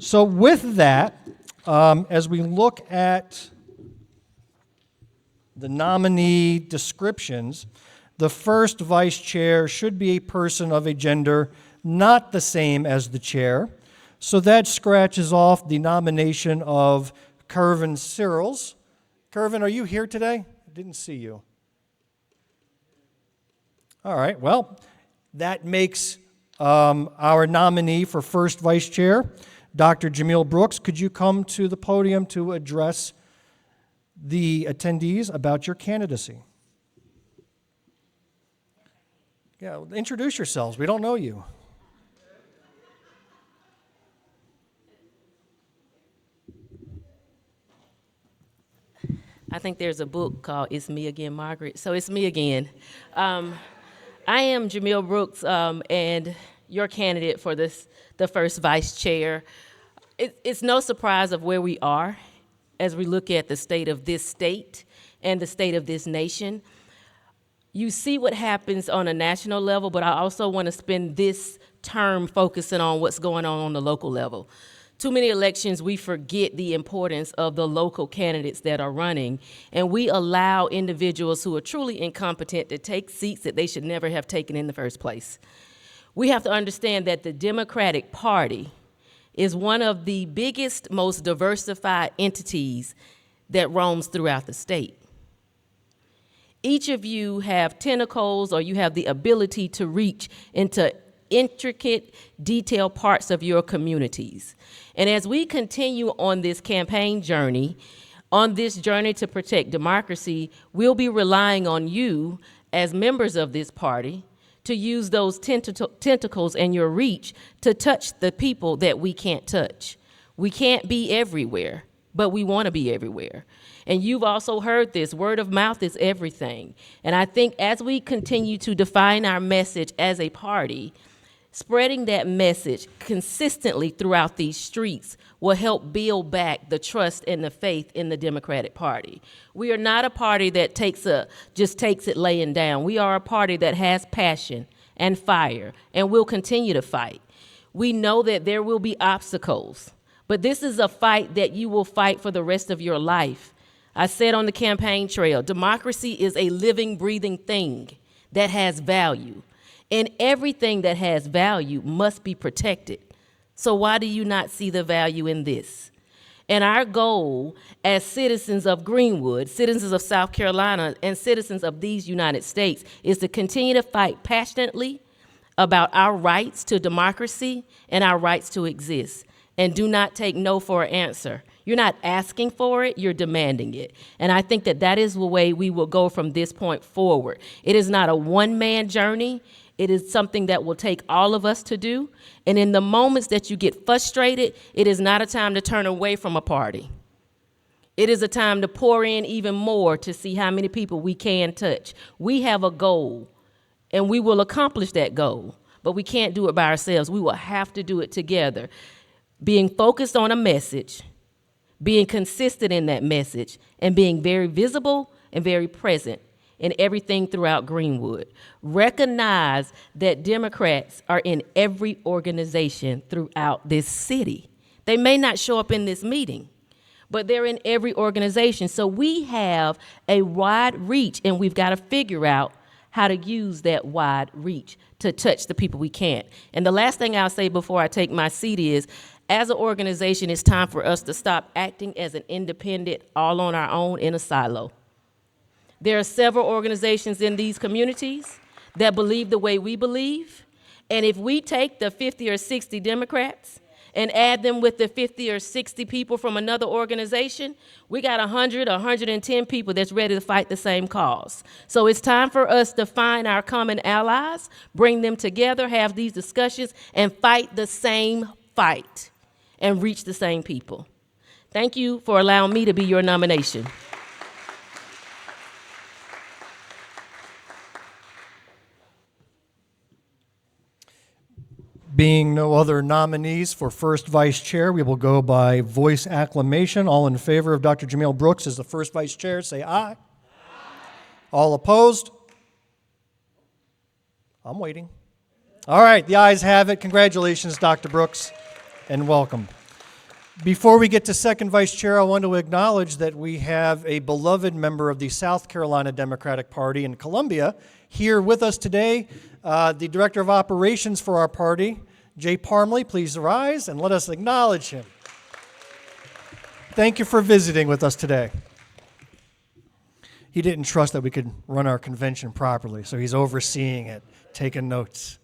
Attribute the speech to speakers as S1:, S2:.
S1: So with that, as we look at the nominee descriptions, the first vice chair should be a person of a gender not the same as the chair. So that scratches off the nomination of Kervin Searles. Kervin, are you here today? I didn't see you. All right, well, that makes our nominee for first vice chair, Dr. Jumelle Brooks. Could you come to the podium to address the attendees about your candidacy? Yeah, introduce yourselves. We don't know you.
S2: I think there's a book called It's Me Again, Margaret. So it's me again. I am Jumelle Brooks, and your candidate for the first vice chair. It's no surprise of where we are as we look at the state of this state and the state of this nation. You see what happens on a national level, but I also want to spend this term focusing on what's going on the local level. Too many elections, we forget the importance of the local candidates that are running, and we allow individuals who are truly incompetent to take seats that they should never have taken in the first place. We have to understand that the Democratic Party is one of the biggest, most diversified entities that roams throughout the state. Each of you have tentacles, or you have the ability to reach into intricate, detailed parts of your communities. And as we continue on this campaign journey, on this journey to protect democracy, we'll be relying on you as members of this party to use those tentacles and your reach to touch the people that we can't touch. We can't be everywhere, but we want to be everywhere. And you've also heard this, word of mouth is everything. And I think as we continue to define our message as a party, spreading that message consistently throughout these streets will help build back the trust and the faith in the Democratic Party. We are not a party that just takes it laying down. We are a party that has passion and fire, and will continue to fight. We know that there will be obstacles, but this is a fight that you will fight for the rest of your life. I said on the campaign trail, democracy is a living, breathing thing that has value. And everything that has value must be protected. So why do you not see the value in this? And our goal as citizens of Greenwood, citizens of South Carolina, and citizens of these United States is to continue to fight passionately about our rights to democracy and our rights to exist. And do not take no for an answer. You're not asking for it, you're demanding it. And I think that that is the way we will go from this point forward. It is not a one-man journey. It is something that will take all of us to do. And in the moments that you get frustrated, it is not a time to turn away from a party. It is a time to pour in even more to see how many people we can touch. We have a goal, and we will accomplish that goal. But we can't do it by ourselves. We will have to do it together. Being focused on a message, being consistent in that message, and being very visible and very present in everything throughout Greenwood. Recognize that Democrats are in every organization throughout this city. They may not show up in this meeting, but they're in every organization. So we have a wide reach, and we've got to figure out how to use that wide reach to touch the people we can't. And the last thing I'll say before I take my seat is, as an organization, it's time for us to stop acting as an independent, all on our own in a silo. There are several organizations in these communities that believe the way we believe. And if we take the 50 or 60 Democrats and add them with the 50 or 60 people from another organization, we got 100 or 110 people that's ready to fight the same cause. So it's time for us to find our common allies, bring them together, have these discussions, and fight the same fight and reach the same people. Thank you for allowing me to be your nomination.
S1: Being no other nominees for first vice chair, we will go by voice acclamation. All in favor of Dr. Jumelle Brooks as the first vice chair, say aye. Aye. All opposed? I'm waiting. All right, the ayes have it. Congratulations, Dr. Brooks, and welcome. Before we get to second vice chair, I want to acknowledge that we have a beloved member of the South Carolina Democratic Party in Columbia here with us today, the Director of Operations for our party, Jay Parmley. Please rise and let us acknowledge him. Thank you for visiting with us today. He didn't trust that we could run our convention properly, so he's overseeing it, taking notes.